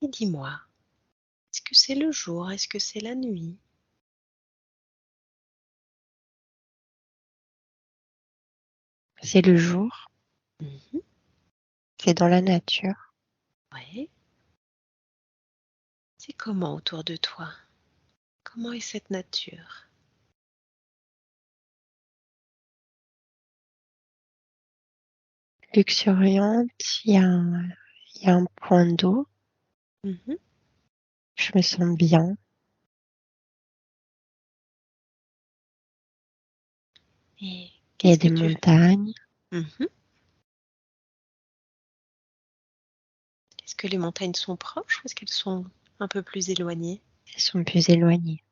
Et dis-moi, est-ce que c'est le jour? Est-ce que c'est la nuit? C'est le jour, Mmh. c'est dans la nature. Ouais. C'est comment autour de toi? Comment est cette nature? Luxuriante, il y a un point d'eau, Mmh. je me sens bien. Et Il y a qu'est-ce que des tu montagnes, mmh Est-ce que les montagnes sont proches ou est-ce qu'elles sont un peu plus éloignées? elles sont plus éloignées.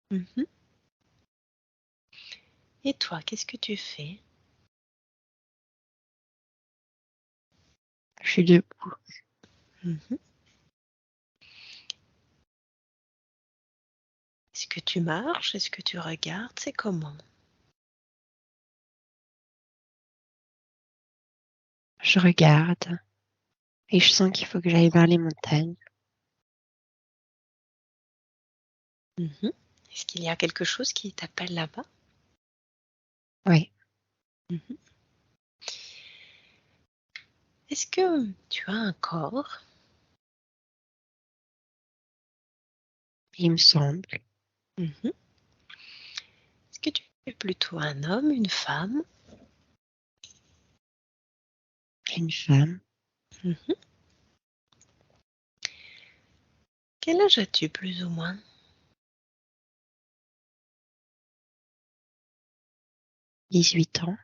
Mmh. Et toi, qu'est-ce que tu fais? Je suis debout. Mmh. Est-ce que tu marches? Est-ce que tu regardes? C'est comment? Je regarde et je sens qu'il faut que j'aille vers les montagnes. Mmh. Est-ce qu'il y a quelque chose qui t'appelle là-bas? Oui, Mmh. Est-ce que tu as un corps? il me semble. Mmh. Est-ce que tu es plutôt un homme, une femme? Une femme, Mmh. Quel âge as-tu plus ou moins? 18 ans.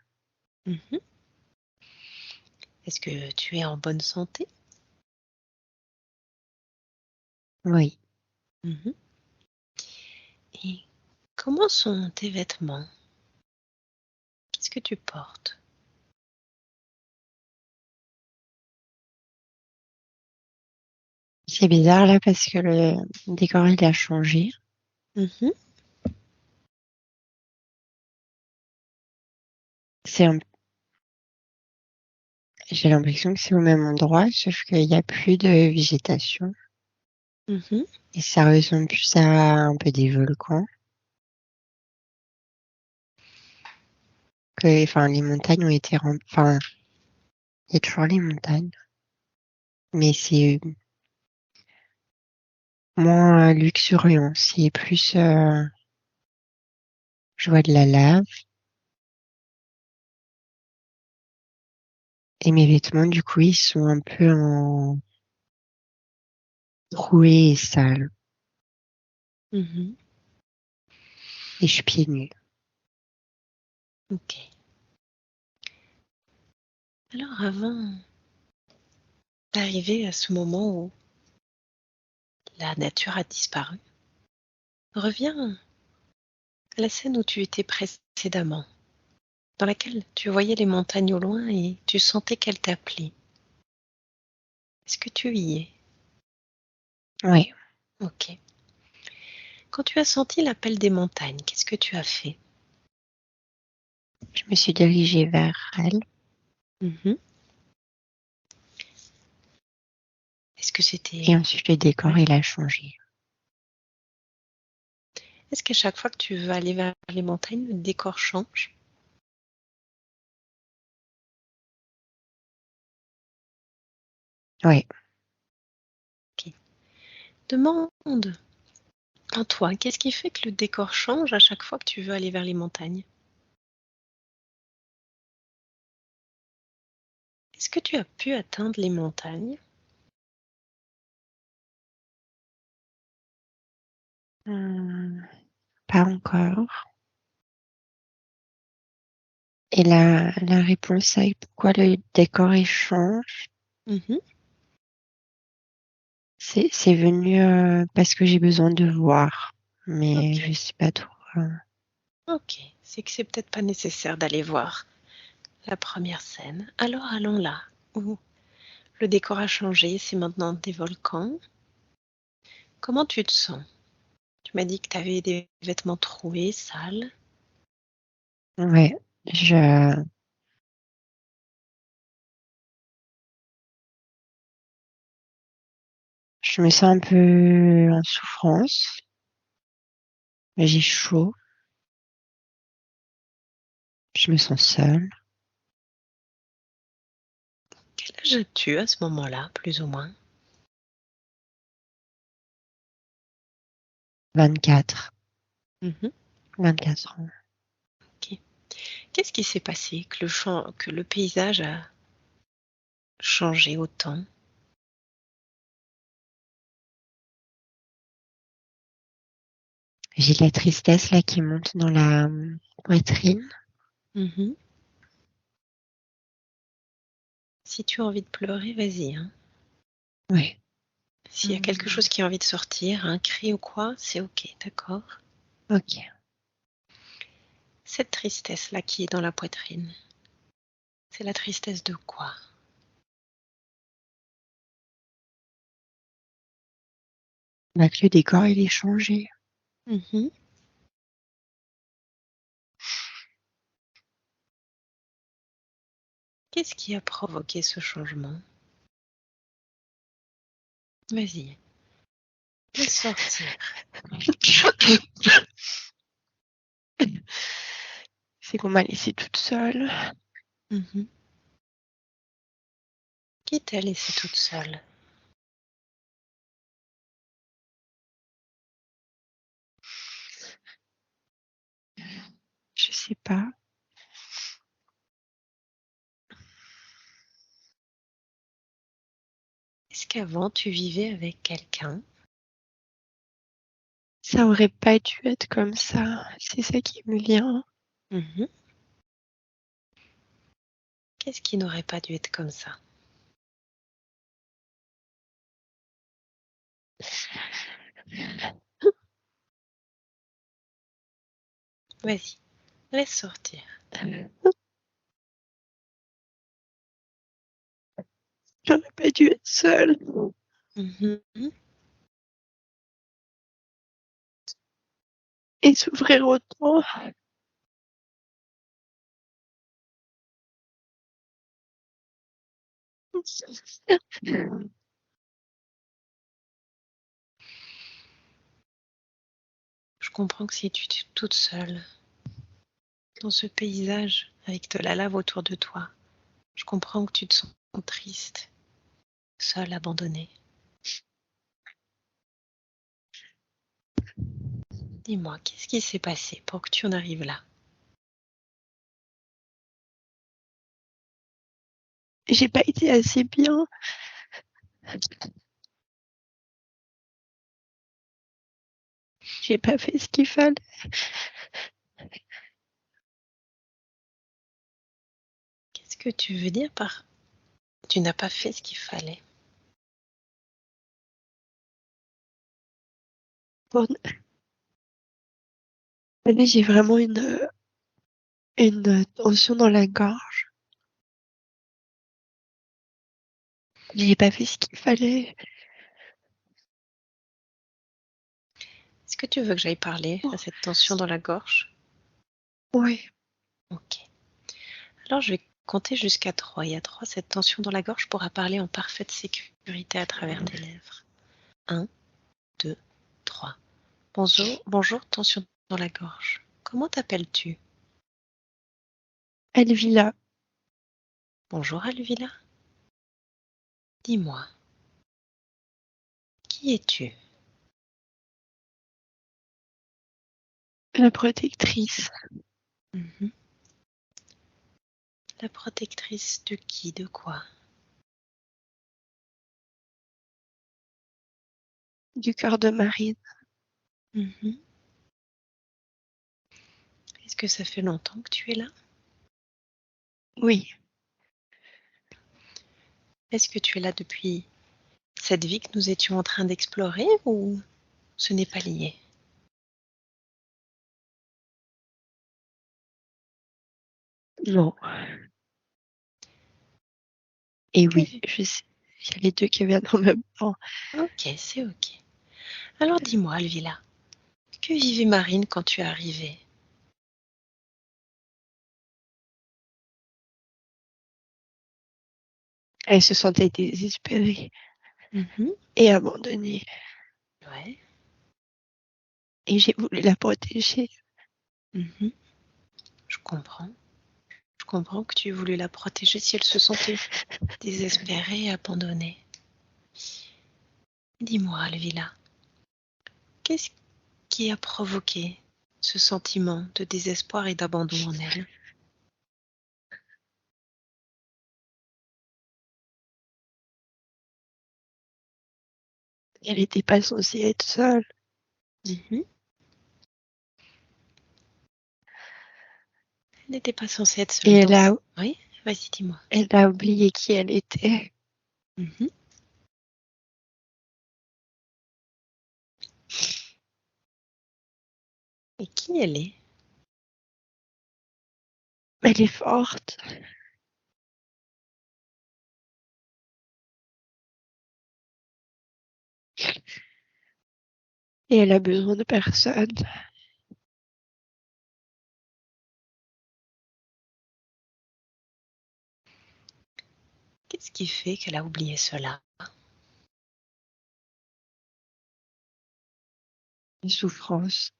Mmh. Est-ce que tu es en bonne santé? Oui, Mmh. Et comment sont tes vêtements? Qu'est-ce que tu portes? c'est bizarre là parce que le décor il a changé. Mmh. C'est un- J'ai l'impression que c'est au même endroit, sauf qu'il n'y a plus de végétation Mmh. et ça ressemble plus à un peu des volcans. Enfin, les montagnes ont été enfin, il y a toujours les montagnes, mais c'est moins luxuriant. C'est plus, je vois de la lave et mes vêtements, du coup, ils sont un peu en troués et sales Mmh. et je suis pieds nus. OK. Alors avant d'arriver à ce moment où la nature a disparu, reviens à la scène où tu étais précédemment, dans laquelle tu voyais les montagnes au loin et tu sentais qu'elles t'appelaient. Est-ce que tu y es? Ouais, OK. Quand tu as senti l'appel des montagnes, qu'est-ce que tu as fait? je me suis dirigée vers elle. Mmh. Est-ce que Et c'était ensuite, le décor, ouais. il a changé. Est-ce qu'à chaque fois que tu veux aller vers les montagnes, le décor change? Ouais. OK. Demande en toi, qu'est-ce qui fait que le décor change à chaque fois que tu veux aller vers les montagnes? Est-ce que tu as pu atteindre les montagnes? Hum, Pas encore. Et la réponse à pourquoi le décor il change, Mmh. c'est venu parce que j'ai besoin de voir, mais je OK, sais pas trop. OK. C'est que c'est peut-être pas nécessaire d'aller voir la première scène. Alors allons là, où le décor a changé, c'est maintenant des volcans. Comment tu te sens? Tu m'as dit que tu avais des vêtements troués, sales. Ouais, je Je me sens un peu en souffrance. J'ai chaud. Je me sens seule. Quel âge as-tu à ce moment-là, plus ou moins? 24. Mhm. 24 ans. Ok. Qu'est-ce qui s'est passé que le paysage a changé autant? J'ai de la tristesse là qui monte dans la poitrine. Mhm. Si tu as envie de pleurer, vas-y, hein. Ouais. S'il y a quelque chose qui a envie de sortir, un cri ou quoi, c'est ok, d'accord? Ok. Cette tristesse-là qui est dans la poitrine, c'est la tristesse de quoi? Bah, que le décor il est changé. Mhm. Qu'est-ce qui a provoqué ce changement? Vas-y, laisse sortir. C'est qu'on m'a laissée toute seule. Mhm. Qui t'a laissée toute seule? Je sais pas. Est-ce qu'avant tu vivais avec quelqu'un? Ça aurait pas dû être comme ça. C'est ça qui me vient. Mhm. Qu'est-ce qui n'aurait pas dû être comme ça? Vas-y, laisse sortir. J'aurais pas dû être seule Mhm. et souffrir autant. Je comprends que si tu es toute seule dans ce paysage avec de la lave autour de toi, je comprends que tu te sens triste, seule, abandonnée. Dis-moi, qu'est-ce qui s'est passé pour que tu en arrives là? J'ai pas été assez bien. J'ai pas fait ce qu'il fallait. Qu'est-ce que tu veux dire par tu n'as pas fait ce qu'il fallait? Bon, là, j'ai vraiment une tension dans la gorge. J'ai pas fait ce qu'il fallait. Est-ce que tu veux que j'aille parler à cette tension dans la gorge? Ouais. Ok. Alors je vais compter jusqu'à 3. Et à 3, cette tension dans la gorge pourra parler en parfaite sécurité à travers tes lèvres. 1, 2, 3. Bonjour, bonjour, tension dans la gorge. Comment t'appelles-tu? Elvila, Bonjour Alvila. Dis-moi, qui es-tu? la protectrice Mhm. La protectrice de qui, de quoi? du cœur de Marine. Mhm. Est-ce que ça fait longtemps que tu es là? Oui. Est-ce que tu es là depuis cette vie que nous étions en train d'explorer ou ce n'est pas lié? Non. Et oui, Que- je sais. Il y a les deux qui viennent en même temps. Ok, c'est ok. Alors dis-moi, Alvila, que vivait Marine quand tu es arrivée? Elle se sentait désespérée. Mhm. et abandonnée. Ouais. Et j'ai voulu la protéger. Mhm. Je comprends. Je comprends que tu aies voulu la protéger si elle se sentait désespérée et abandonnée. Dis-moi, Alvila, qu'est-ce qui a provoqué ce sentiment de désespoir et d'abandon en elle? Elle n'était pas censée être seule. Mhm. Elle n'était pas censée être Et seule dans ce... Oui, vas-y, dis-moi. elle a oublié qui elle était. Mhm. Et qui elle est? Elle est forte. Et elle a besoin de personne. Qu'est-ce qui fait qu'elle a oublié cela? Une souffrance.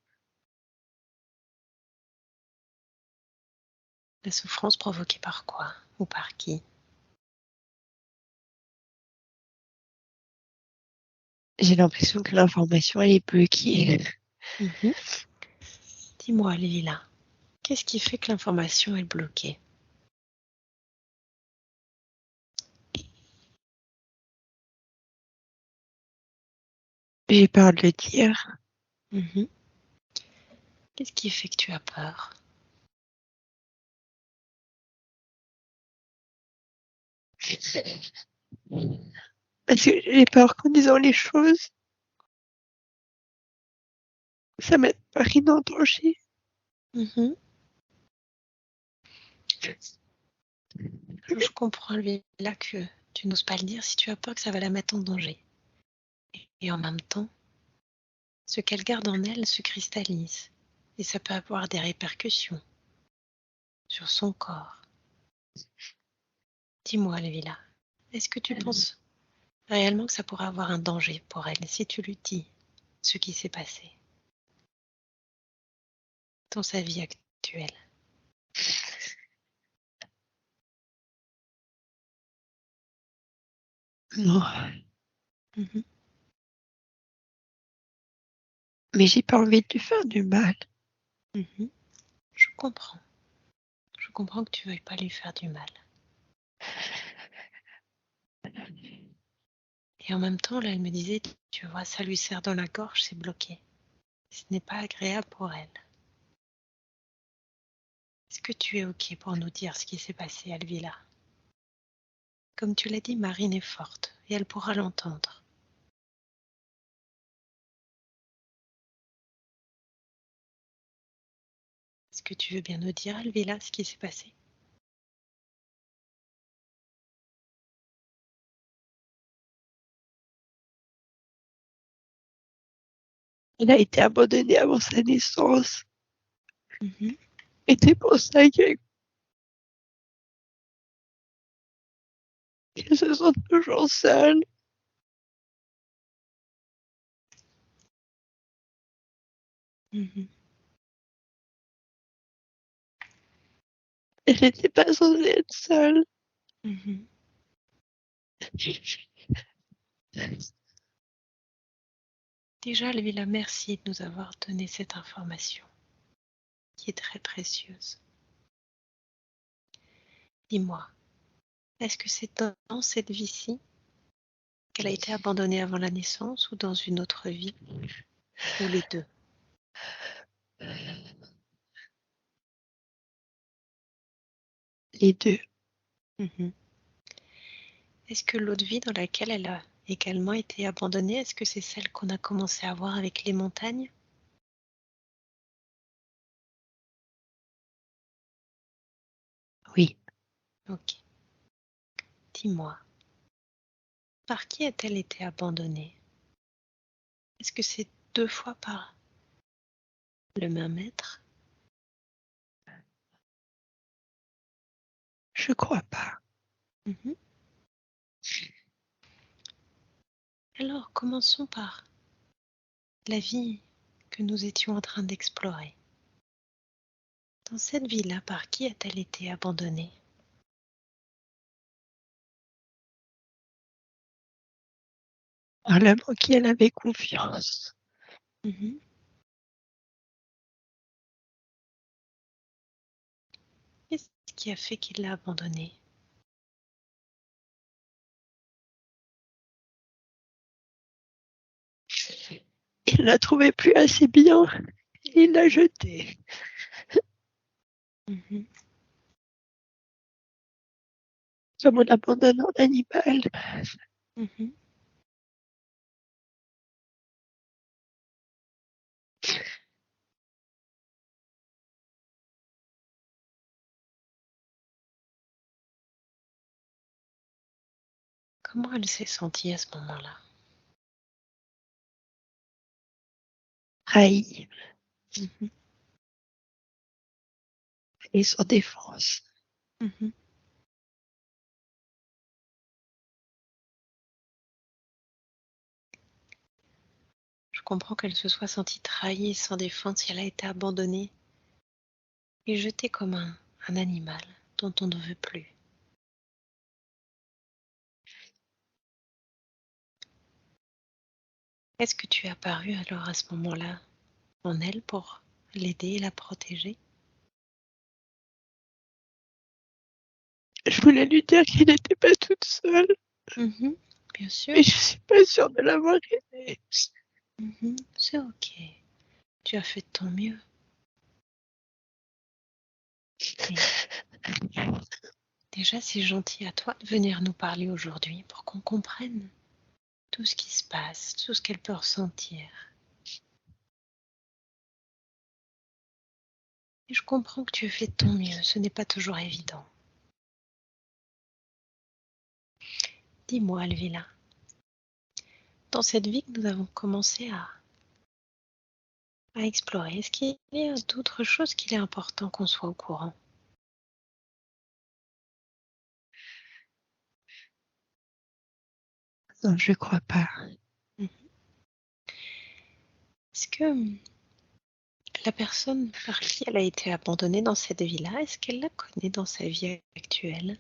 La souffrance provoquée par quoi? Ou par qui? J'ai l'impression que l'information, elle est bloquée. Mhm. Dis-moi, Lila, qu'est-ce qui fait que l'information est bloquée? J'ai peur de le dire. Mhm. Qu'est-ce qui fait que tu as peur? Parce que j'ai peur qu'en disant les choses, ça mette Marine en danger. Mhm. Je comprends, Lila, que tu n'oses pas le dire si tu as peur que ça va la mettre en danger. Et en même temps, ce qu'elle garde en elle se cristallise. Et ça peut avoir des répercussions sur son corps. Dis-moi, Lila, est-ce que tu penses réellement que ça pourrait avoir un danger pour elle si tu lui dis ce qui s'est passé dans sa vie actuelle? Non. Mhm. Mais j'ai pas envie de lui faire du mal. Mhm. Je comprends. Je comprends que tu ne veuilles pas lui faire du mal. Et en même temps, là, elle me disait, tu vois, ça lui serre dans la gorge, c'est bloqué. Ce n'est pas agréable pour elle. Est-ce que tu es OK pour nous dire ce qui s'est passé, Alvila? Comme tu l'as dit, Marine est forte et elle pourra l'entendre. Est-ce que tu veux bien nous dire, Alvila, ce qui s'est passé? Elle a été abandonnée avant sa naissance. Mhm. Et c'est pour ça qu'elle se sent toujours seule. Mhm. Elle n'était pas censée être seule. Mhm. Déjà, Alvila, merci de nous avoir donné cette information qui est très précieuse. Dis-moi, est-ce que c'est dans cette vie-ci qu'elle a été abandonnée avant la naissance ou dans une autre vie, ou les deux? Les deux. Mhm. Est-ce que l'autre vie dans laquelle elle a également été abandonnée, est-ce que c'est celle qu'on a commencé à voir avec les montagnes? Oui. Ok. Dis-moi, par qui a-t-elle été abandonnée? Est-ce que c'est deux fois par le même être? Je crois pas. Mhm. Alors, commençons par la vie que nous étions en train d'explorer. Dans cette vie-là, par qui a-t-elle été abandonnée? Par l'homme en qui elle avait confiance. Mhm. Qu'est-ce qui a fait qu'il l'a abandonnée? Il la trouvait plus assez bien. Et il l'a jetée. Mhm. Comme on abandonne un animal. Mhm. Comment elle s'est sentie à ce moment-là? Trahie. Mhm. Et sans défense. Mhm. Je comprends qu'elle se soit sentie trahie et sans défense si elle a été abandonnée et jetée comme un animal dont on ne veut plus. Est-ce que tu es apparu alors à ce moment-là en elle pour l'aider et la protéger? Je voulais lui dire qu'il n'était pas toute seule. Mhm. Bien Mais sûr. je suis pas sûre de l'avoir aidée. Mhm. C'est ok. Tu as fait de ton mieux. Et déjà, c'est gentil à toi de venir nous parler aujourd'hui pour qu'on comprenne tout ce qui se passe, tout ce qu'elle peut ressentir. Et je comprends que tu as fait de ton mieux, ce n'est pas toujours évident. Dis-moi, Alvila, dans cette vie que nous avons commencé à explorer, est-ce qu'il y a d'autres choses qu'il est important qu'on soit au courant? Non, je crois pas. Mhm. Est-ce que la personne par qui elle a été abandonnée dans cette vie-là, est-ce qu'elle la connaît dans sa vie actuelle?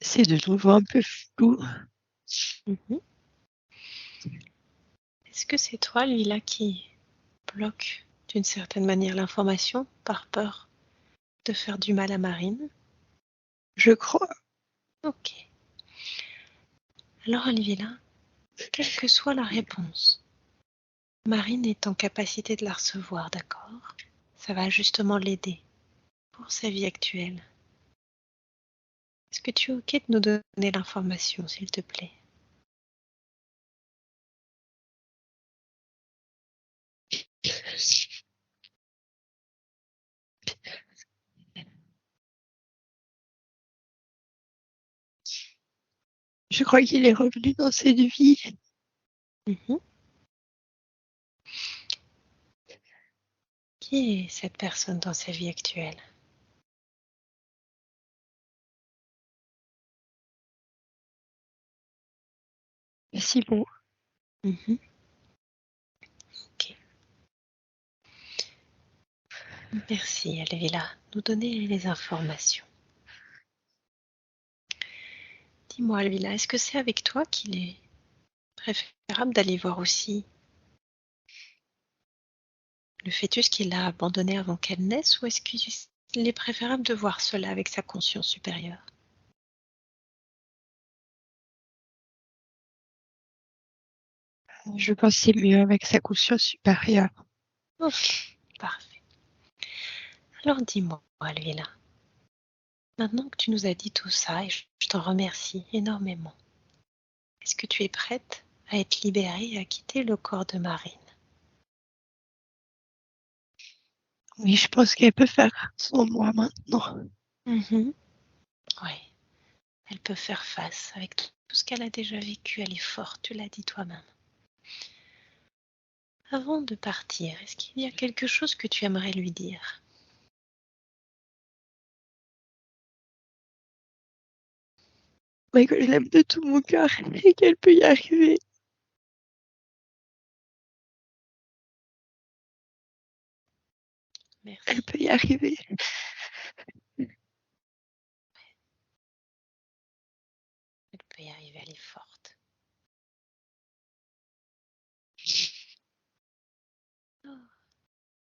C'est de nouveau un peu flou. Mhm. Est-ce que c'est toi, Lila, qui bloque d'une certaine manière l'information par peur de faire du mal à Marine? Je crois. Ok. Alors, Alvila, quelle que soit la réponse, Marine est en capacité de la recevoir, d'accord? Ça va justement l'aider pour sa vie actuelle. Est-ce que tu es ok de nous donner l'information, s'il te plaît? Je crois qu'il est revenu dans cette vie. Mhm. Qui est cette personne dans sa vie actuelle? Simon. Mhm. Ok. Merci, Alvila, de nous donner les informations. Dis-moi, Alvila, est-ce que c'est avec toi qu'il est préférable d'aller voir aussi le fœtus qu'il a abandonné avant qu'elle naisse, ou est-ce qu'il est préférable de voir cela avec sa conscience supérieure? Je pense que c'est mieux avec sa conscience supérieure. Ok, parfait. Alors dis-moi, Alvila, maintenant que tu nous as dit tout ça, et je t'en remercie énormément, est-ce que tu es prête à être libérée et à quitter le corps de Marine? Oui, je pense qu'elle peut faire sans moi maintenant. Mhm. Oui, elle peut faire face avec tout ce qu'elle a déjà vécu. Elle est forte, tu l'as dit toi-même. Avant de partir, est-ce qu'il y a quelque chose que tu aimerais lui dire? mais que je l'aime de tout mon cœur et qu'elle peut y arriver. Merci. Elle peut y arriver. Elle peut y arriver, elle est forte. Oh.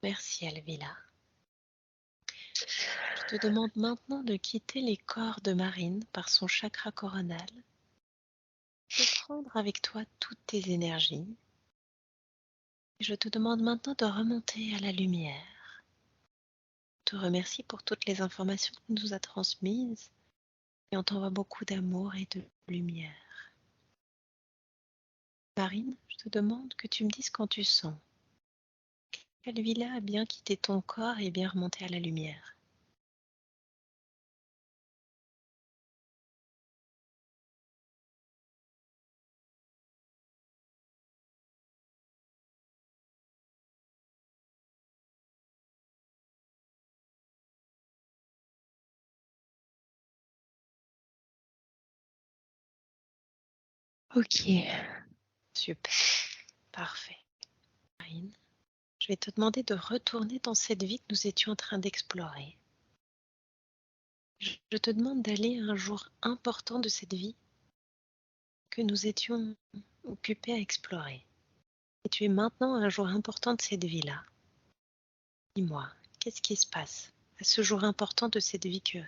Merci, Elvila. Je te demande maintenant de quitter les corps de Marine par son chakra coronal, de prendre avec toi toutes tes énergies. Et je te demande maintenant de remonter à la lumière. Je te remercie pour toutes les informations que tu nous as transmises et on t'envoie beaucoup d'amour et de lumière. Marine, je te demande que tu me dises quand tu sens qu'Elvila a bien quitté ton corps et est bien remonté à la lumière. Ok. Super, parfait. Marine, je vais te demander de retourner dans cette vie que nous étions en train d'explorer. Je te demande d'aller à un jour important de cette vie que nous étions occupés à explorer. Et tu es maintenant à un jour important de cette vie-là. Dis-moi, qu'est-ce qui se passe à ce jour important de cette vie que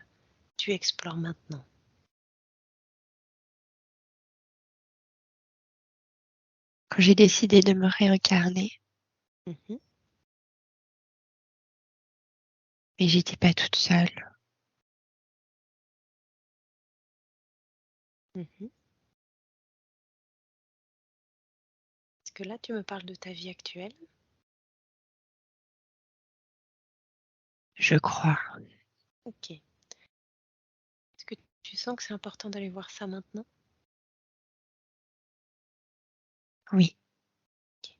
tu explores maintenant? Quand j'ai décidé de me réincarner, Mhm, mais j'étais pas toute seule. mhm. Est-ce que là, tu me parles de ta vie actuelle? Je crois. Ok. Est-ce que tu sens que c'est important d'aller voir ça maintenant? Oui. Ok.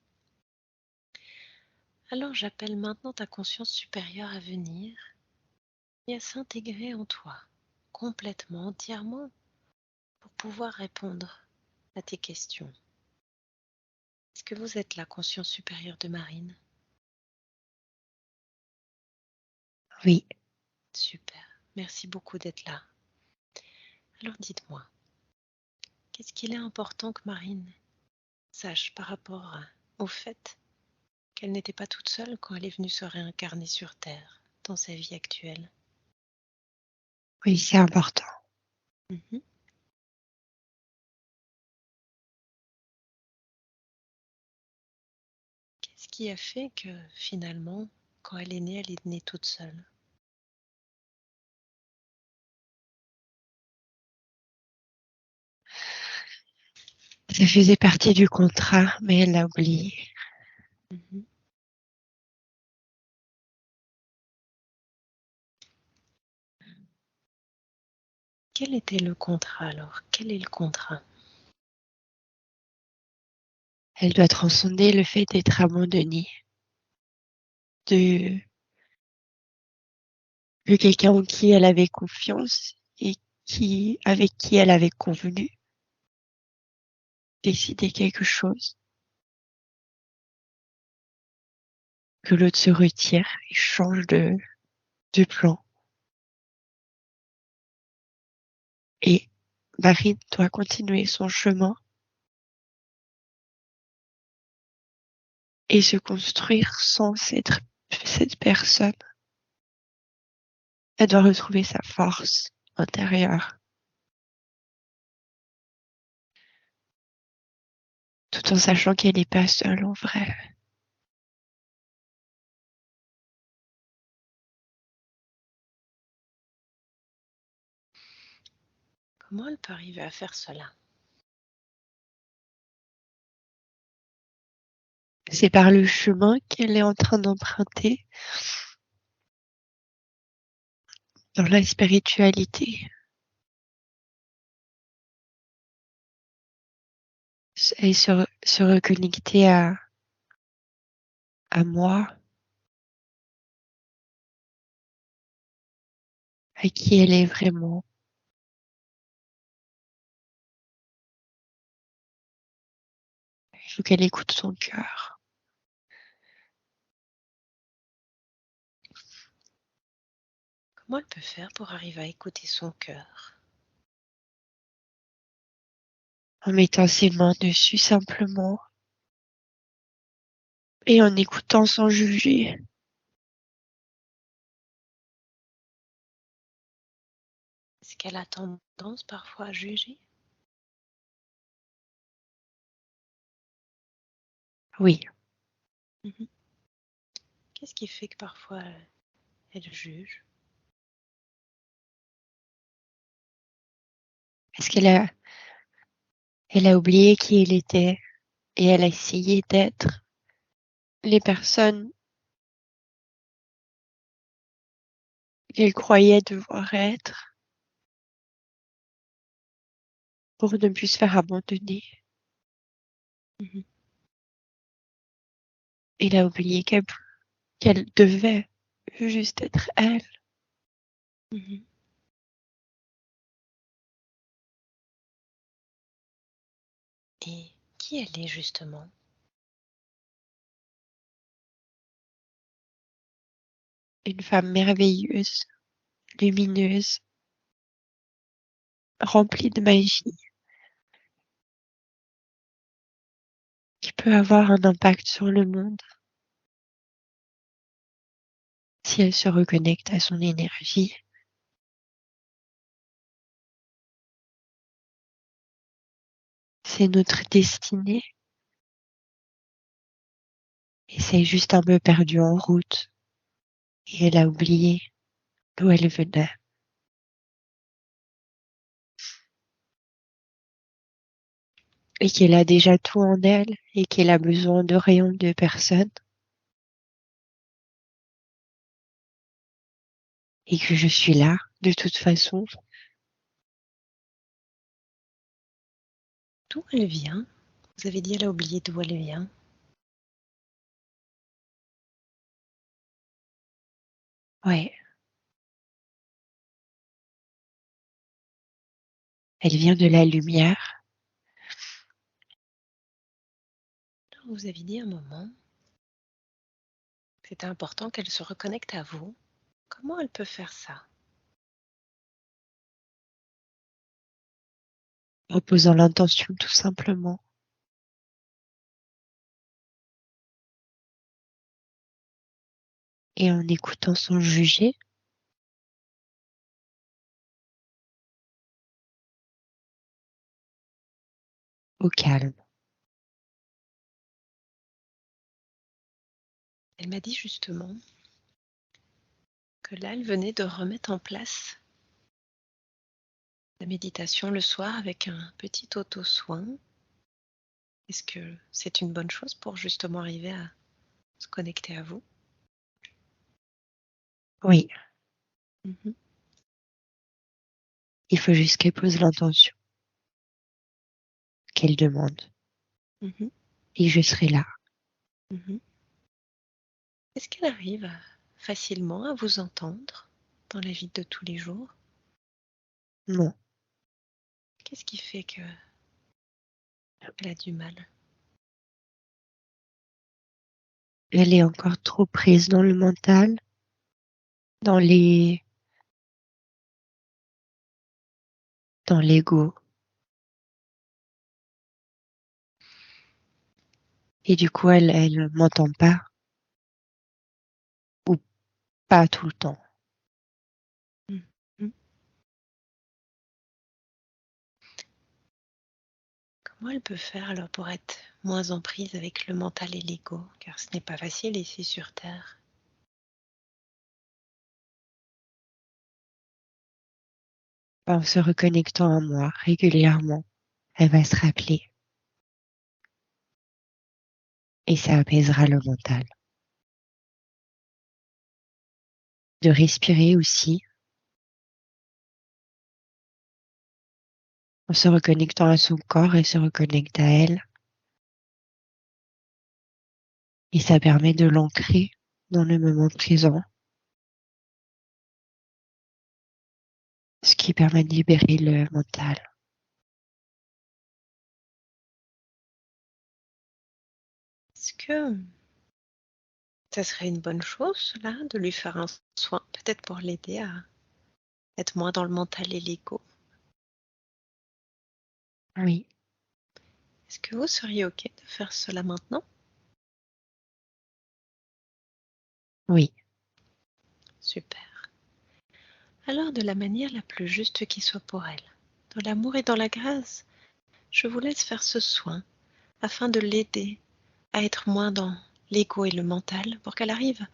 Alors j'appelle maintenant ta conscience supérieure à venir et à s'intégrer en toi, complètement, entièrement, pour pouvoir répondre à tes questions. Est-ce que vous êtes la conscience supérieure de Marine? Oui. Super, merci beaucoup d'être là. Alors dites-moi, qu'est-ce qu'il est important que Marine sache par rapport au fait qu'elle n'était pas toute seule quand elle est venue se réincarner sur Terre, dans sa vie actuelle? Oui, c'est important. Mhm. Qu'est-ce qui a fait que finalement, quand elle est née toute seule? Ça faisait partie du contrat, mais elle l'a oublié. Mhm. Quel était le contrat alors? Quel est le contrat? Elle doit transcender le fait d'être abandonnée de, de quelqu'un en qui elle avait confiance et avec qui elle avait convenu décider quelque chose, que l'autre se retire et change de plan. Et Marine doit continuer son chemin et se construire sans cette personne. Elle doit retrouver sa force intérieure, tout en sachant qu'elle n'est pas seule en vrai. Comment elle peut arriver à faire cela? C'est par le chemin qu'elle est en train d'emprunter dans la spiritualité. Et se reconnecter à moi, à qui elle est vraiment. Il faut qu'elle écoute son cœur. Comment elle peut faire pour arriver à écouter son cœur? En mettant ses mains dessus simplement et en écoutant sans juger. Est-ce qu'elle a tendance parfois à juger? Oui, Mhm. Qu'est-ce qui fait que parfois elle juge? parce qu'elle a oublié qui elle était et elle a essayé d'être les personnes qu'elle croyait devoir être pour ne plus se faire abandonner. Mhm. Elle a oublié qu'elle devait juste être elle. Mhm. Et qui elle est justement? Une femme merveilleuse, lumineuse, remplie de magie, qui peut avoir un impact sur le monde si elle se reconnecte à son énergie. C'est notre destinée et c'est juste un peu perdu en route et elle a oublié d'où elle venait. Et qu'elle a déjà tout en elle et qu'elle a besoin de rien de personne et que je suis là de toute façon. D'où elle vient? Vous avez dit elle a oublié d'où elle vient. Ouais, elle vient de la lumière. Vous avez dit un moment que c'était important qu'elle se reconnecte à vous. Comment elle peut faire ça? En posant l'intention tout simplement et en écoutant sans juger, au calme. Elle m'a dit justement que là, elle venait de remettre en place la méditation le soir avec un petit auto-soin. Est-ce que c'est une bonne chose pour justement arriver à se connecter à vous? Oui, Mhm, il faut juste qu'elle pose l'intention, qu'elle demande mhm, et je serai là. mhm. Est-ce qu'elle arrive facilement à vous entendre dans la vie de tous les jours? Non, Qu'est-ce qui fait qu'elle a du mal? elle est encore trop prise dans le mental, dans dans l'ego. Et du coup, elle m'entend pas ou pas tout le temps. Mhm. Comment elle peut faire alors pour être moins en prise avec le mental et l'ego? Car ce n'est pas facile ici sur Terre. En se reconnectant à moi régulièrement, elle va se rappeler et ça apaisera le mental. De respirer aussi, en se reconnectant à son corps, elle se reconnecte à elle et ça permet de l'ancrer dans le moment présent, ce qui permet de libérer le mental. Est-ce que ça serait une bonne chose, là, de lui faire un soin, peut-être pour l'aider à être moins dans le mental et l'ego? Oui, Est-ce que vous seriez OK de faire cela maintenant? oui, Super. Alors, de la manière la plus juste qui soit pour elle, dans l'amour et dans la grâce, je vous laisse faire ce soin afin de l'aider à être moins dans l'ego et le mental pour qu'elle arrive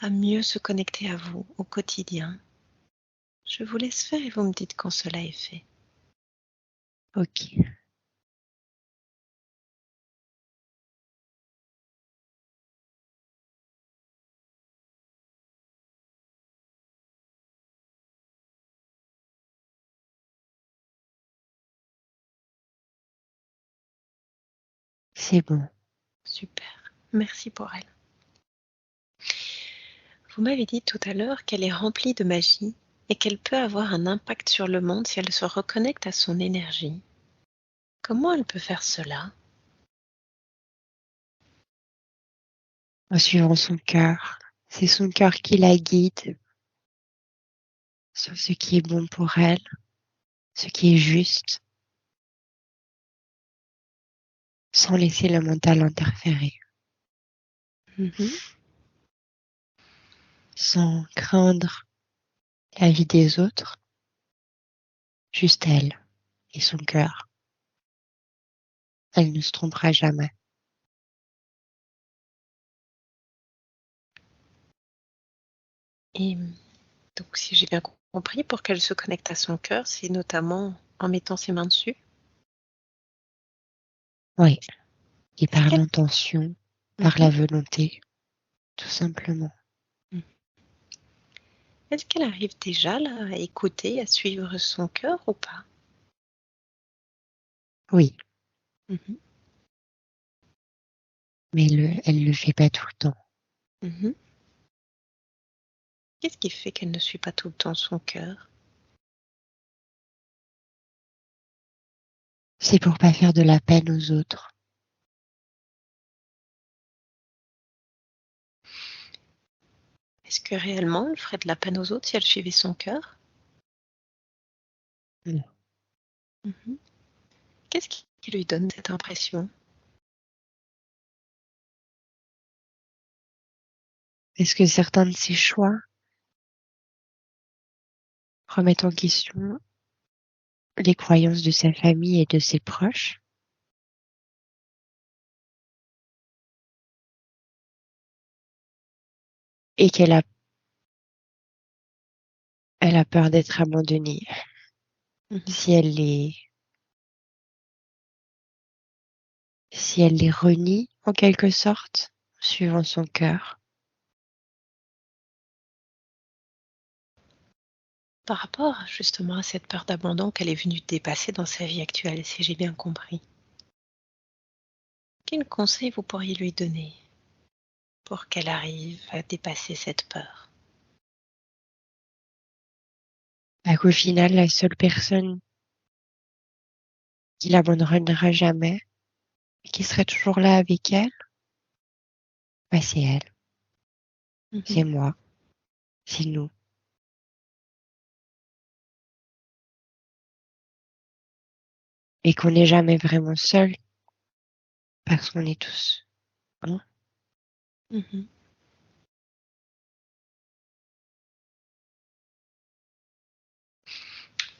à mieux se connecter à vous au quotidien. Je vous laisse faire et vous me dites quand cela est fait. ok, c'est bon. Super. Merci pour elle. Vous m'avez dit tout à l'heure qu'elle est remplie de magie et qu'elle peut avoir un impact sur le monde si elle se reconnecte à son énergie. Comment elle peut faire cela? En suivant son cœur. C'est son cœur qui la guide sur ce qui est bon pour elle, ce qui est juste, sans laisser le mental interférer, Mhm. sans craindre la vie des autres, juste elle et son cœur. Elle ne se trompera jamais. Et donc, si j'ai bien compris, pour qu'elle se connecte à son cœur, c'est notamment en mettant ses mains dessus. Oui, et Est-ce par qu'elle l'intention, par Mhm. la volonté, tout simplement. Est-ce qu'elle arrive déjà là à écouter, à suivre son cœur ou pas? Oui, Mhm. mais elle le fait pas tout le temps. Mhm. Qu'est-ce qui fait qu'elle ne suit pas tout le temps son cœur? C'est pour pas faire de la peine aux autres. Est-ce que réellement elle ferait de la peine aux autres si elle suivait son cœur? Non. Mhm. Qu'est-ce qui lui donne cette impression? Est-ce que certains de ses choix remettent en question les croyances de sa famille et de ses proches et elle a peur d'être abandonnée Mhm. si si elle les renie en quelque sorte, suivant son cœur. Par rapport justement à cette peur d'abandon qu'elle est venue dépasser dans sa vie actuelle, si j'ai bien compris, quel conseil vous pourriez lui donner pour qu'elle arrive à dépasser cette peur? Bah, qu'au final, la seule personne qui l'abandonnera jamais et qui serait toujours là avec elle, bah, c'est elle, c'est Mhm. moi, c'est nous. Et qu'on n'est jamais vraiment seul parce qu'on est tous un. Mhm.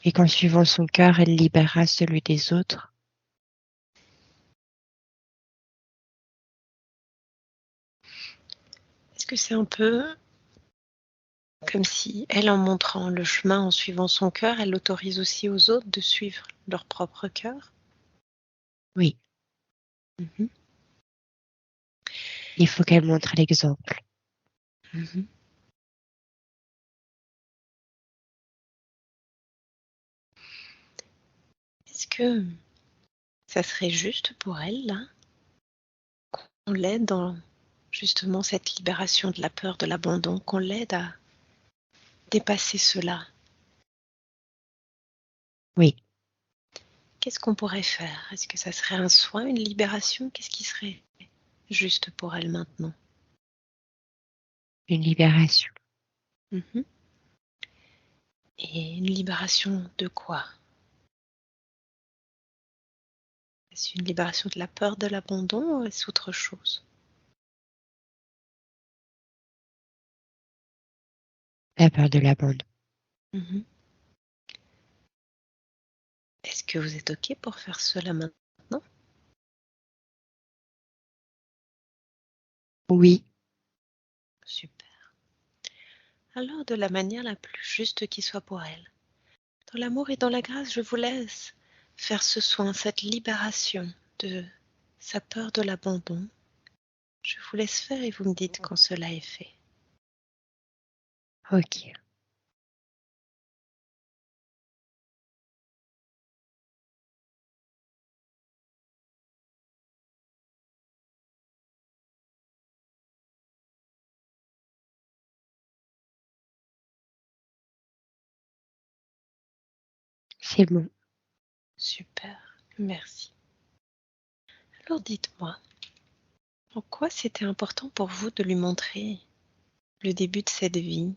Et qu'en suivant son cœur, elle libérera celui des autres. Est-ce que c'est un peu comme si elle, en montrant le chemin, en suivant son cœur, elle autorise aussi aux autres de suivre leur propre cœur? Oui, Mhm. il faut qu'elle montre l'exemple. Mhm. Est-ce que ça serait juste pour elle, là, qu'on l'aide dans justement cette libération de la peur de l'abandon, qu'on l'aide à dépasser cela? Oui, Qu'est-ce qu'on pourrait faire? Est-ce que ça serait un soin, une libération? Qu'est-ce qui serait juste pour elle maintenant? Une libération. Mhm. Et une libération de quoi? Est-ce une libération de la peur de l'abandon ou est-ce autre chose? La peur de l'abandon. Mhm. Est-ce que vous êtes OK pour faire cela maintenant? Oui, Super. Alors, de la manière la plus juste qui soit pour elle, dans l'amour et dans la grâce, je vous laisse faire ce soin, cette libération de sa peur de l'abandon. Je vous laisse faire et vous me dites quand cela est fait. ok. C'est bon. Super, merci. Alors dites-moi, en quoi c'était important pour vous de lui montrer le début de cette vie?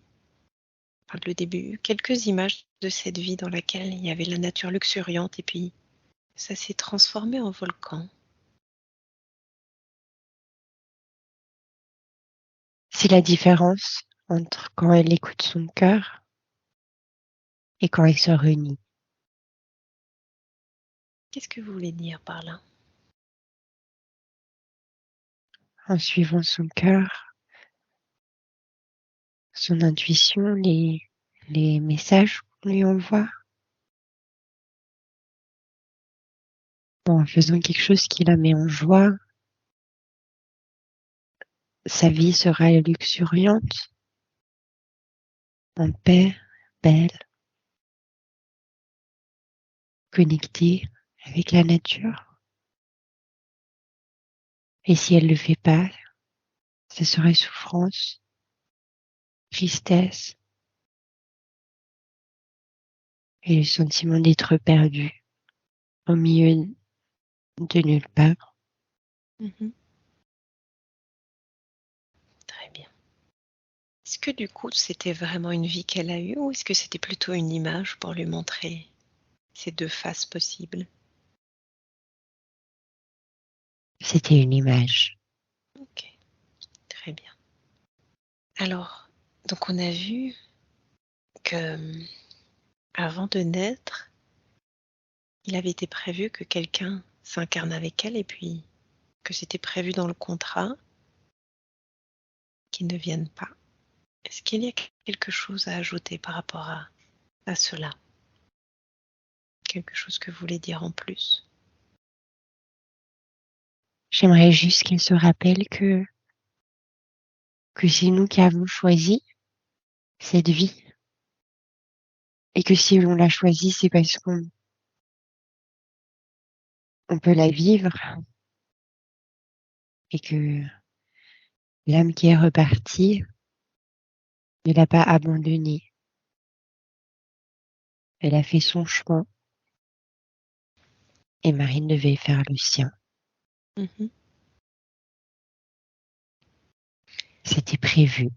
Enfin, le début, quelques images de cette vie dans laquelle il y avait la nature luxuriante et puis ça s'est transformé en volcan. C'est la différence entre quand elle écoute son cœur et quand elle se réunit. Qu'est-ce que vous voulez dire par là? En suivant son cœur, son intuition, les messages qu'on lui envoie, en faisant quelque chose qui la met en joie, sa vie sera luxuriante, en paix, belle, connectée avec la nature. Et si elle ne le fait pas, ce serait souffrance, tristesse et le sentiment d'être perdu au milieu de nulle part. Mhm. Très bien. Est-ce que du coup c'était vraiment une vie qu'elle a eue ou est-ce que c'était plutôt une image pour lui montrer ces deux faces possibles? C'était une image. Ok, très bien. Alors, donc on a vu que avant de naître, il avait été prévu que quelqu'un s'incarne avec elle et puis que c'était prévu dans le contrat qu'il ne vienne pas. Est-ce qu'il y a quelque chose à ajouter par rapport à cela? Quelque chose que vous voulez dire en plus? J'aimerais juste qu'elle se rappelle que c'est nous qui avons choisi cette vie et que si on l'a choisie, c'est parce qu'on peut la vivre et que l'âme qui est repartie ne l'a pas abandonnée. Elle a fait son chemin et Marine devait faire le sien. Mhm. C'était prévu.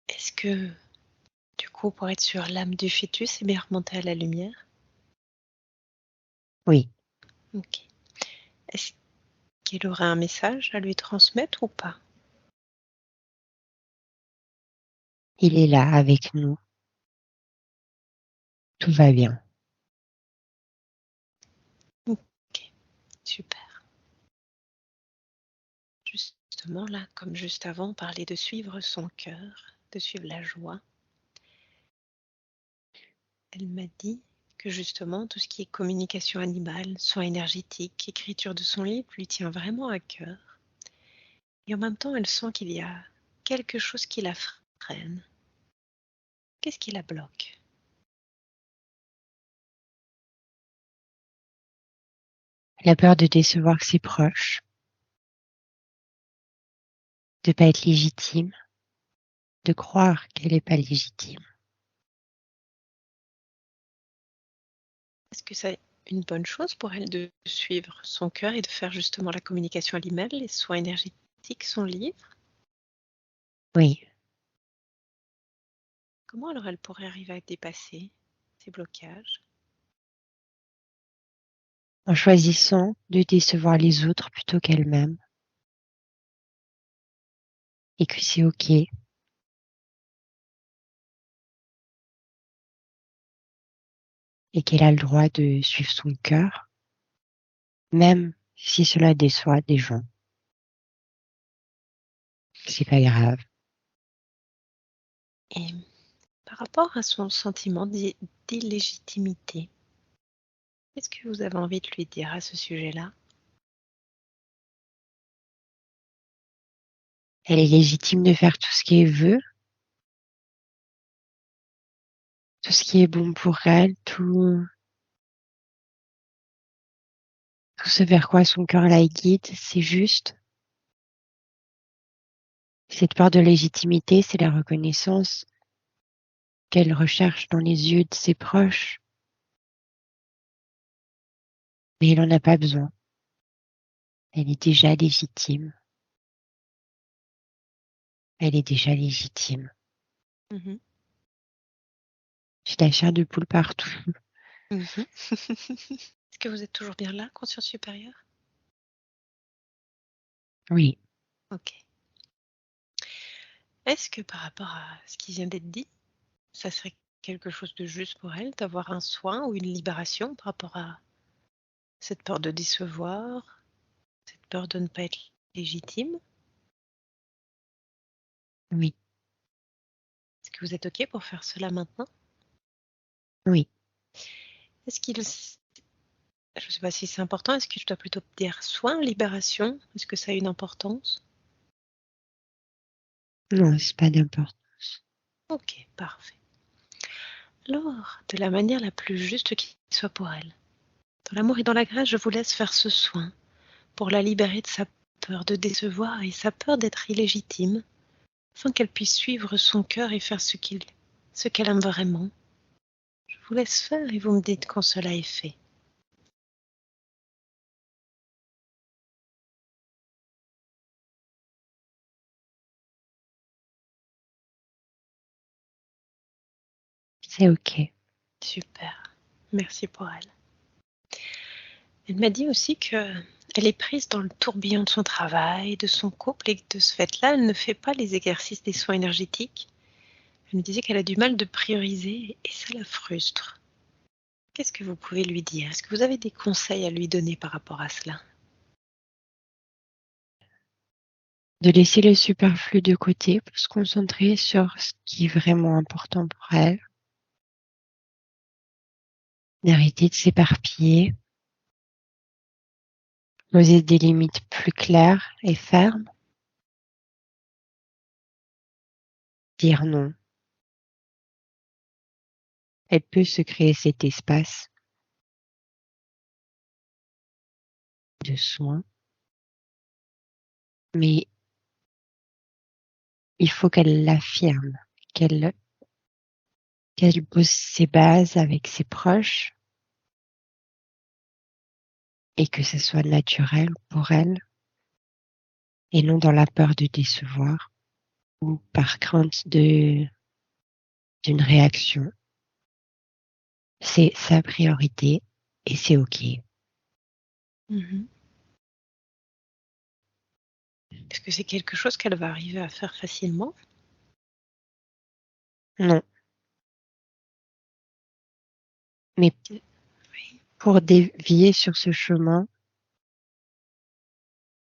Est-ce que, du coup, pour être sûr, l'âme du fœtus est bien remontée à la lumière? Oui, Ok. Est-ce qu'il aurait un message à lui transmettre ou pas? il est là avec nous. Tout va bien. Ok, super. Justement, là, comme juste avant, on parlait de suivre son cœur, de suivre la joie. Elle m'a dit que justement, tout ce qui est communication animale, soins énergétiques, écriture de son livre lui tient vraiment à cœur. Et en même temps, elle sent qu'il y a quelque chose qui la freine. Qu'est-ce qui la bloque? La peur de décevoir ses proches, de pas être légitime, de croire qu'elle n'est pas légitime. Est-ce que ça une bonne chose pour elle de suivre son cœur et de faire justement la communication à l'email, les soins énergétiques, son livre? Oui, Comment alors elle pourrait arriver à dépasser ces blocages? en choisissant de décevoir les autres plutôt qu'elle-même et que c'est OK et qu'elle a le droit de suivre son cœur, même si cela déçoit des gens. C'est pas grave. Et par rapport à son sentiment d'illégitimité, qu'est-ce que vous avez envie de lui dire à ce sujet-là? Elle est légitime de faire tout ce qu'elle veut, tout ce qui est bon pour elle, tout ce vers quoi son cœur la guide, c'est juste. Cette part de légitimité, c'est la reconnaissance qu'elle recherche dans les yeux de ses proches, mais il n'en a pas besoin. Elle est déjà légitime. Elle est déjà légitime. Mmh. J'ai la chair de poule partout. Mmh. Est-ce que vous êtes toujours bien là, conscience supérieure? Oui, OK. Est-ce que par rapport à ce qui vient d'être dit, ça serait quelque chose de juste pour elle d'avoir un soin ou une libération par rapport à cette peur de décevoir, cette peur de ne pas être légitime? oui, Est-ce que vous êtes OK pour faire cela maintenant? oui. Est-ce qu'il s Je ne sais pas si c'est important, est-ce que je dois plutôt dire soin, libération? Est-ce que ça a une importance? Non, c'est pas d'importance. OK, parfait. Alors, de la manière la plus juste qui soit pour elle, dans l'amour et dans la grâce, je vous laisse faire ce soin pour la libérer de sa peur de décevoir et sa peur d'être illégitime, afin qu'elle puisse suivre son cœur et faire ce qu'elle aime vraiment. Je vous laisse faire et vous me dites quand cela est fait. C'est OK. Super. Merci pour elle. Elle m'a dit aussi que elle est prise dans le tourbillon de son travail, de son couple et que de ce fait-là, elle ne fait pas les exercices des soins énergétiques. Elle me disait qu'elle a du mal de prioriser et ça la frustre. Qu'est-ce que vous pouvez lui dire? Est-ce que vous avez des conseils à lui donner par rapport à cela? De laisser le superflu de côté pour se concentrer sur ce qui est vraiment important pour elle. D'arrêter de s'éparpiller. Poser des limites plus claires et fermes. Dire non. Elle peut se créer cet espace de soins, mais il faut qu'elle l'affirme, qu'elle qu'elle pose ses bases avec ses proches et que ce soit naturel pour elle et non dans la peur de décevoir ou par crainte d'une réaction. C'est sa priorité et c'est OK. Mhm. Est-ce que c'est quelque chose qu'elle va arriver à faire facilement? Non, mais Oui. pour dévier sur ce chemin,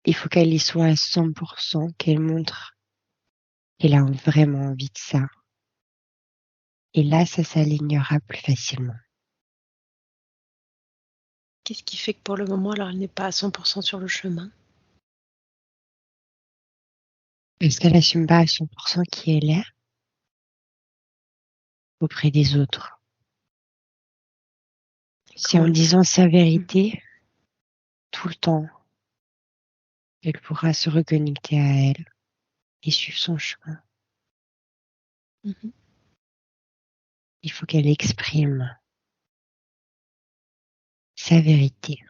il faut qu'elle y soit à 100%, qu'elle montre qu'elle a vraiment envie de ça. Et là, ça s'alignera plus facilement. Qu'est-ce qui fait que pour le moment, alors elle n'est pas à 100% sur le chemin? Parce qu'elle assume pas à 100% qui elle est auprès des autres. C'est en Comment? disant sa Mhm. vérité tout le temps qu'elle pourra se reconnecter à elle et suivre son chemin. Mhm. Il faut qu'elle exprime sa vérité.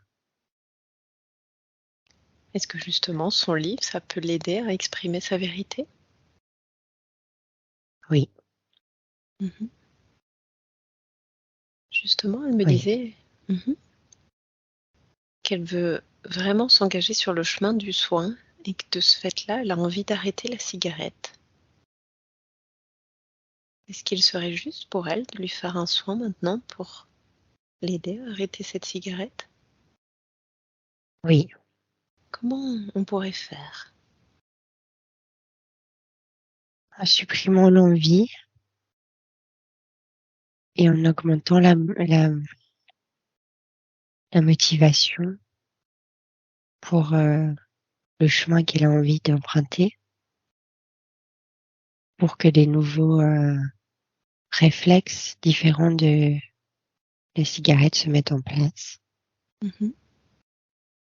Est-ce que justement son livre, ça peut l'aider à exprimer sa vérité? Oui, Mmh. Justement, elle me oui, disait qu'elle veut vraiment s'engager sur le chemin du soin et que de ce fait-là, elle a envie d'arrêter la cigarette. Est-ce qu'il serait juste pour elle de lui faire un soin maintenant pour l'aider à arrêter cette cigarette? oui. Comment on pourrait faire? En supprimant l'envie et en augmentant la motivation pour le chemin qu'elle a envie d'emprunter, pour que des nouveaux réflexes différents de la cigarette se mettent en place. Mmh.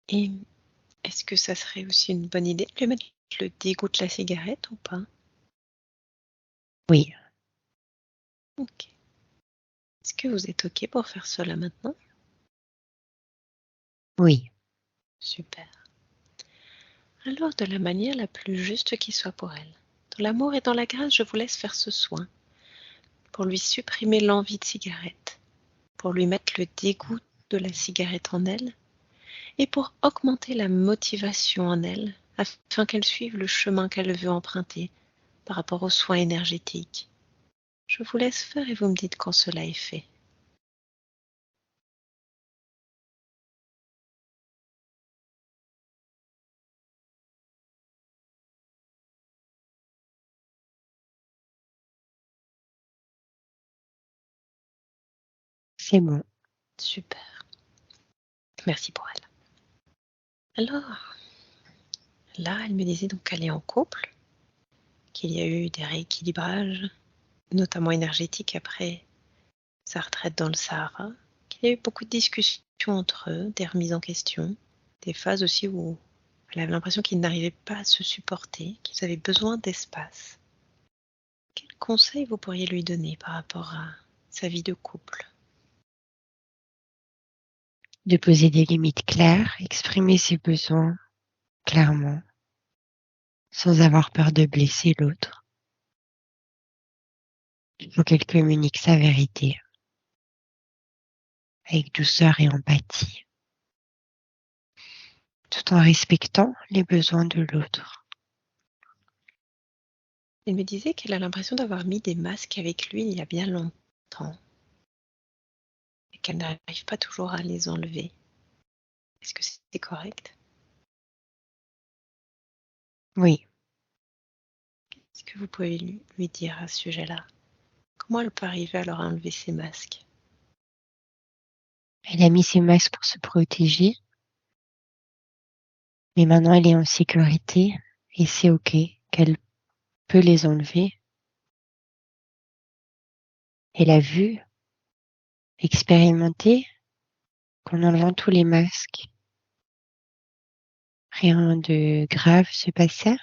Et est-ce que ça serait aussi une bonne idée de lui mettre le dégoût de la cigarette ou pas? Oui, OK. Est-ce que vous êtes OK pour faire cela maintenant? oui, Super. Alors de la manière la plus juste qui soit pour elle. Dans l'amour et dans la grâce, je vous laisse faire ce soin pour lui supprimer l'envie de cigarette, pour lui mettre le dégoût de la cigarette en elle et pour augmenter la motivation en elle afin qu'elle suive le chemin qu'elle veut emprunter par rapport aux soins énergétiques. Je vous laisse faire et vous me dites quand cela est fait. c'est bon. Super. Merci pour elle. Alors, là, elle me disait donc qu'elle est en couple, qu'il y a eu des rééquilibrages, notamment énergétiques après sa retraite dans le Sahara, qu'il y a eu beaucoup de discussions entre eux, des remises en question, des phases aussi où elle avait l'impression qu'ils n'arrivaient pas à se supporter, qu'ils avaient besoin d'espace. Quels conseils vous pourriez lui donner par rapport à sa vie de couple? De poser des limites claires, exprimer ses besoins clairement, sans avoir peur de blesser l'autre. Il faut qu'elle communique sa vérité avec douceur et empathie, tout en respectant les besoins de l'autre. Elle me disait qu'elle a l'impression d'avoir mis des masques avec lui il y a bien longtemps et qu'elle n'arrive pas toujours à les enlever. Est-ce que c'est correct? Oui, Est-ce que vous pouvez lui dire à ce sujet-là? Comment elle peut arriver alors à enlever ses masques? elle a mis ses masques pour se protéger, mais maintenant elle est en sécurité et c'est OK qu'elle peut les enlever. Elle a vu, expérimenté qu'en enlevant tous les masques, rien de grave se passait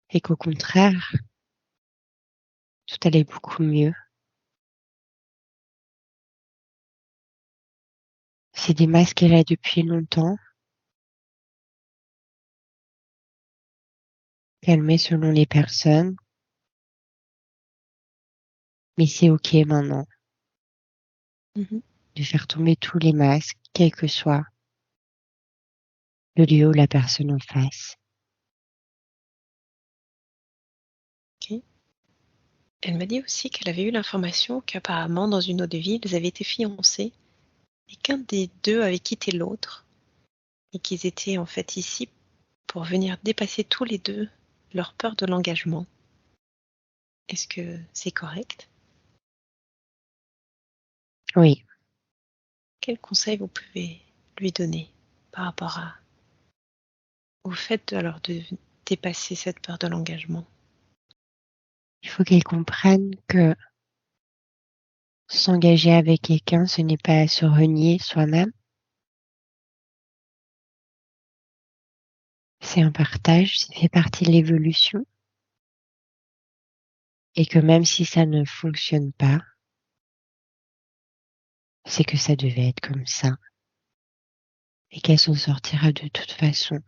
et qu'au contraire, tout allait beaucoup mieux. C'est des masques qu'elle a depuis longtemps, qu'elle met selon les personnes, mais c'est OK maintenant Mhm. de faire tomber tous les masques, quel que soit le lieu ou la personne en face. Ok. Elle m'a dit aussi qu'elle avait eu l'information qu'apparemment dans une autre vie, ils avaient été fiancés et qu'un des deux avait quitté l'autre et qu'ils étaient en fait ici pour venir dépasser tous les deux leur peur de l'engagement. Est-ce que c'est correct? Oui, Quels conseils vous pouvez lui donner par rapport au fait alors de dépasser cette peur de l'engagement? il faut qu'elle comprenne que s'engager avec quelqu'un, ce n'est pas se renier soi-même, c'est un partage, ça fait partie de l'évolution et que même si ça ne fonctionne pas, c'est que ça devait être comme ça et qu'elle s'en sortira de toute façon.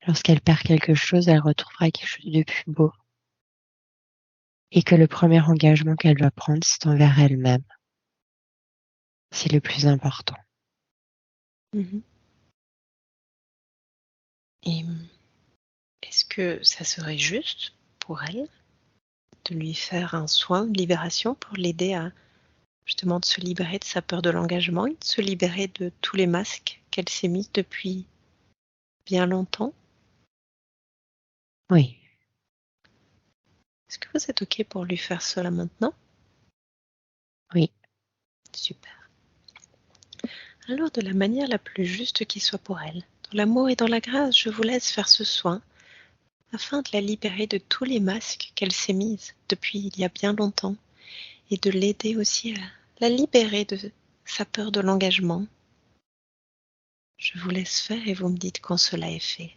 Lorsqu'elle perd quelque chose, elle retrouvera quelque chose de plus beau. Et que le premier engagement qu'elle doit prendre, c'est envers elle-même. C'est le plus important. Mhm. Et est-ce que ça serait juste pour elle de lui faire un soin de libération pour l'aider à justement de se libérer de sa peur de l'engagement et de se libérer de tous les masques qu'elle s'est mis depuis bien longtemps? Oui, Est-ce que vous êtes OK pour lui faire cela maintenant? oui. Super. Alors, de la manière la plus juste qui soit pour elle, dans l'amour et dans la grâce, je vous laisse faire ce soin afin de la libérer de tous les masques qu'elle s'est mise depuis il y a bien longtemps et de l'aider aussi à la libérer de sa peur de l'engagement. Je vous laisse faire et vous me dites quand cela est fait.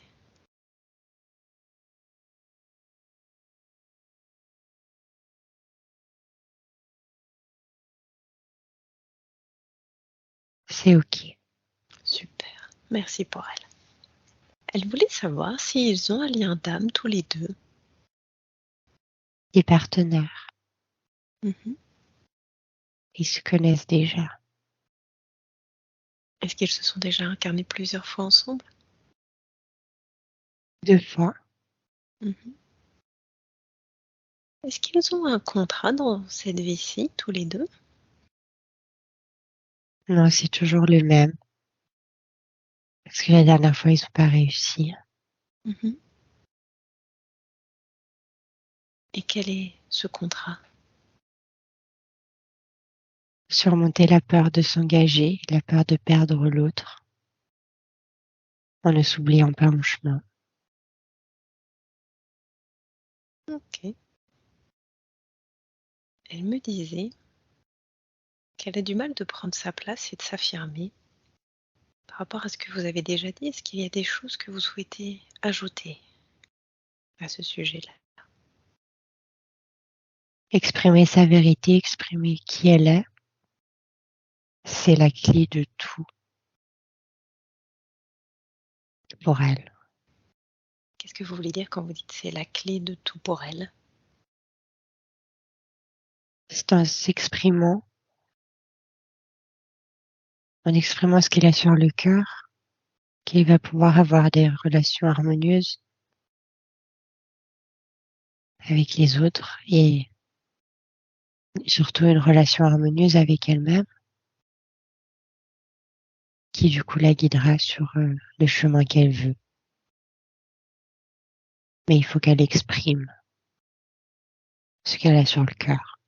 C'est OK. Super. Merci pour elle. Elle voulait savoir s'ils ont un lien d'âme tous les deux. Des partenaires, Mhm. ils se connaissent déjà. Est-ce qu'ils se sont déjà incarnés plusieurs fois ensemble? 2 fois. Mhm. Est-ce qu'ils ont un contrat dans cette vie-ci, tous les deux? Non, c'est toujours le même. Parce que la dernière fois, ils ont pas réussi. Mhm. Et quel est ce contrat? Surmonter la peur de s'engager, la peur de perdre l'autre, en ne s'oubliant pas en chemin. Ok. Elle me disait qu'elle a du mal de prendre sa place et de s'affirmer. Par rapport à ce que vous avez déjà dit, est-ce qu'il y a des choses que vous souhaitez ajouter à ce sujet-là? Exprimer sa vérité, exprimer qui elle est, c'est la clé de tout pour elle. Qu'est-ce que vous voulez dire quand vous dites c'est la clé de tout pour elle? C'est en exprimant ce qu'elle a sur le cœur, qu'elle va pouvoir avoir des relations harmonieuses avec les autres et surtout une relation harmonieuse avec elle-même qui du coup la guidera sur le chemin qu'elle veut. Mais il faut qu'elle exprime ce qu'elle a sur le cœur.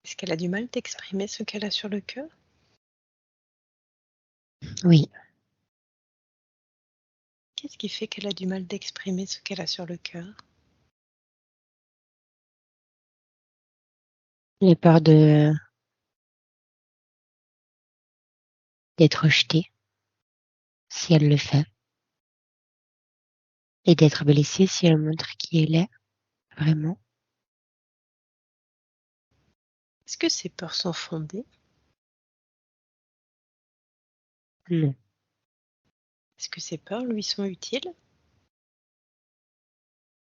Est-ce qu'elle a du mal d'exprimer ce qu'elle a sur le cœur? Oui, Qu'est-ce qui fait qu'elle a du mal d'exprimer ce qu'elle a sur le cœur? les peurs d'être rejetée si elle le fait et d'être blessée si elle montre qui elle est vraiment. Est-ce que ces peurs sont fondées? Non, Est-ce que ces peurs lui sont utiles?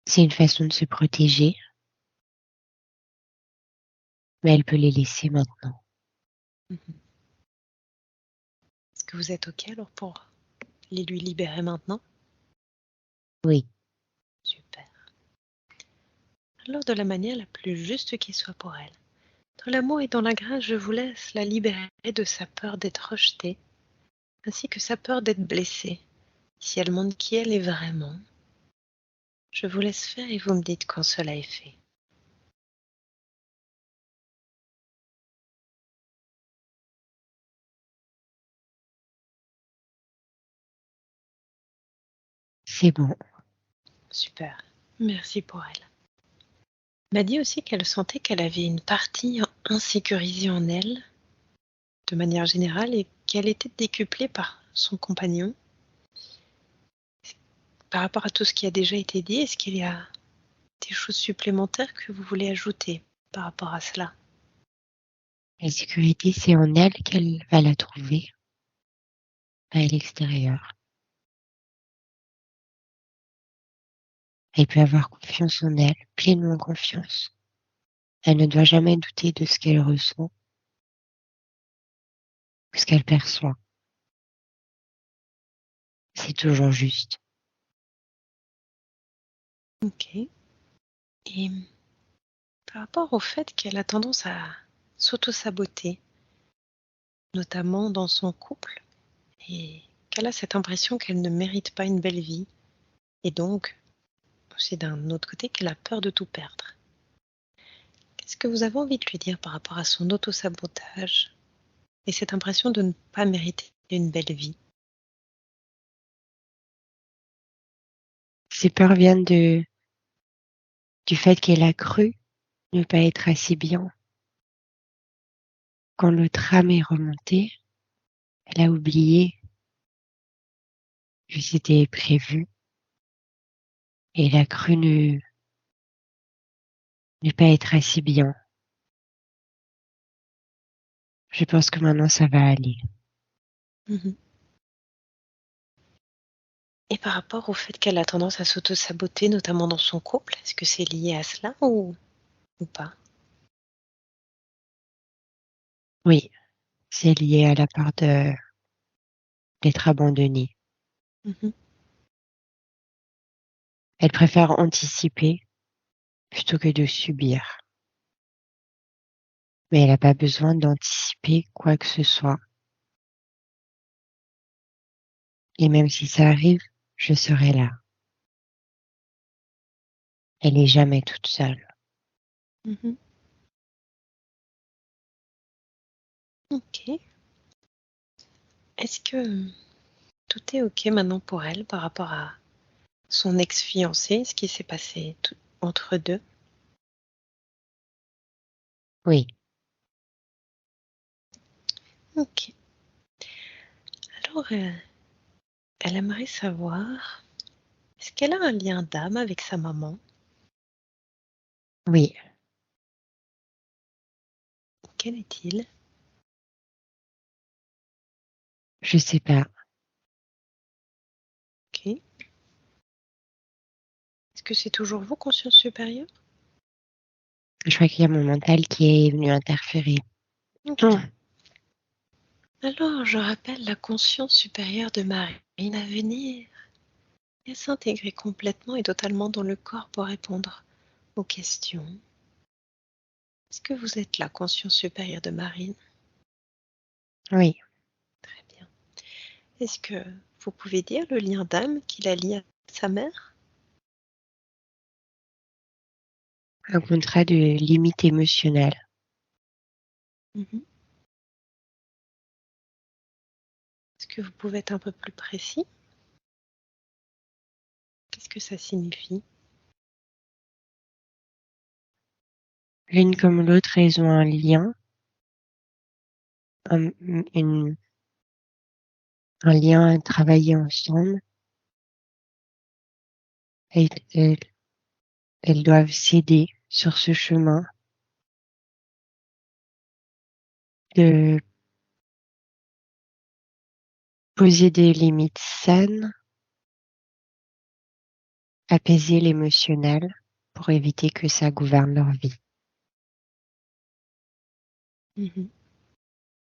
c'est une façon de se protéger, mais elle peut les laisser maintenant. Mhm. Est-ce que vous êtes OK alors pour les lui libérer maintenant? Oui, Super. Alors de la manière la plus juste qui soit pour elle. Dans l'amour et dans la grâce, je vous laisse la libérer de sa peur d'être rejetée, ainsi que sa peur d'être blessée. Si elle montre qui elle est vraiment, je vous laisse faire et vous me dites quand cela est fait. c'est bon. Super. Merci pour elle. Elle m'a dit aussi qu'elle sentait qu'elle avait une partie insécurisée en elle, de manière générale, et qu'elle était décuplée par son compagnon. Par rapport à tout ce qui a déjà été dit, est-ce qu'il y a des choses supplémentaires que vous voulez ajouter par rapport à cela? La sécurité, c'est en elle qu'elle va la trouver, pas à l'extérieur. Elle peut avoir confiance en elle, pleinement confiance. Elle ne doit jamais douter de ce qu'elle ressent, de ce qu'elle perçoit. C'est toujours juste. Ok. Et par rapport au fait qu'elle a tendance à s'auto-saboter, notamment dans son couple, et qu'elle a cette impression qu'elle ne mérite pas une belle vie, et donc aussi d'un autre côté qu'elle a peur de tout perdre. Qu'est-ce que vous avez envie de lui dire par rapport à son auto-sabotage et cette impression de ne pas mériter une belle vie? Ces peurs viennent du fait qu'elle a cru ne pas être assez bien. Quand le tram est remonté, elle a oublié que c'était prévu et elle a cru ne pas être assez bien. Je pense que maintenant ça va aller. Mhm. Et par rapport au fait qu'elle a tendance à s'auto-saboter, notamment dans son couple, est-ce que c'est lié à cela ou pas? Oui, c'est lié à la peur d'être abandonnée. Mhm. Elle préfère anticiper plutôt que de subir. Mais elle n'a pas besoin d'anticiper quoi que ce soit. Et même si ça arrive, je serai là. Elle n'est jamais toute seule. Mhm. Ok. Est-ce que tout est ok maintenant pour elle par rapport à son ex-fiancé, ce qui s'est passé entre deux? Oui, Ok. Alors, elle aimerait savoir, est-ce qu'elle a un lien d'âme avec sa maman? oui, Quel est-il? je sais pas. Ok. Est-ce que c'est toujours vous, conscience supérieure? Je crois qu'il y a mon mental qui est venu interférer. Ok. Hum, Alors, je rappelle la conscience supérieure de Marine à venir et à s'intégrer complètement et totalement dans le corps pour répondre aux questions. Est-ce que vous êtes la conscience supérieure de Marine? oui, Très bien. Est-ce que vous pouvez dire le lien d'âme qui la lie à sa mère? un contrat de limite émotionnelle. Mhm. Est-ce que vous pouvez être un peu plus précis? Qu'est-ce que ça signifie? L'une comme l'autre, elles ont un lien, un, un lien à travailler ensemble. Elles, elles, elles doivent s'aider sur ce chemin de poser des limites saines, apaiser l'émotionnel pour éviter que ça gouverne leur vie. Mhm.